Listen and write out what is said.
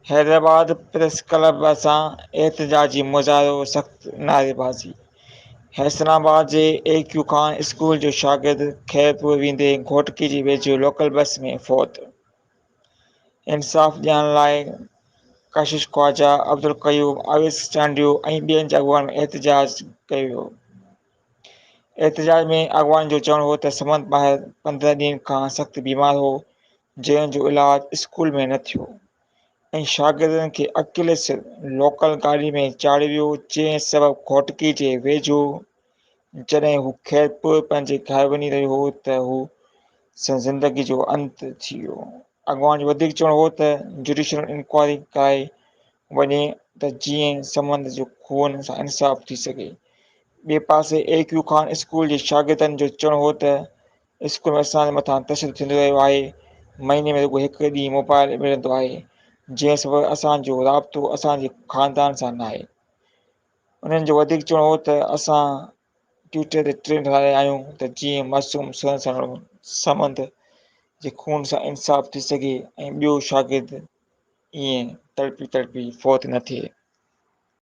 Hyderabad press club سان احتجاجي مظاهرو سخت نعريبازي. حيدرآباد جي AQ خان اسڪول جو شاگرد خيرپور ويندي گھوٽڪي جي ويجھو لوڪل بس ۾ فوت. انصاف ڏيارڻ لاءِ ڪشش خواجه عبدالقيوم اويس چانڊيو ۽ ٻين جي اڳواڻ ۾ احتجاج ڪيو ويو. احتجاج ۾ اڳواڻ جو چوڻ هو ته سمند ٻاهر 15 ڏينهن کان سخت بيمار هو جنهن جو علاج اسڪول ۾ نه ٿيو ۽ شاگردن کي اڪيلي سر لوڪل گاڏي ۾ چاڙهيو ويو جنهن سبب گھوٽڪي جي ويجهو جڏهن هو خيرپور پنهنجي گهر وڃي رهيو هو ته هو سن زندگي جو انت ٿي ويو. اڳواڻ جو وڌيڪ چوڻ هو ته جوڊيشل انڪوائري ڪرائي وڃي ته جيئن سمند جو خون سان انصاف ٿي سگهي. ٻئي پاسي AQ خان اسڪول جي شاگردن جو چوڻ هو ته اسڪول ۾ اسان جي مٿان تشدد ٿيندو رهيو آهي. مهيني ۾ رڳو هڪ ڏينهن موبائل ملندو آهي جنهن سبب اسان جو رابطو اسان جي خاندان سان ناهي. انهن جو وڌيڪ چوڻ هو ته اسان ٽوئيٽر تي ٽرينڊ هلائي آهيون ته جيئن معصوم سمند جي خون سان انصاف ٿي سگهي ۽ ٻيو شاگرد ائين تڙپي فوت نه ٿئي.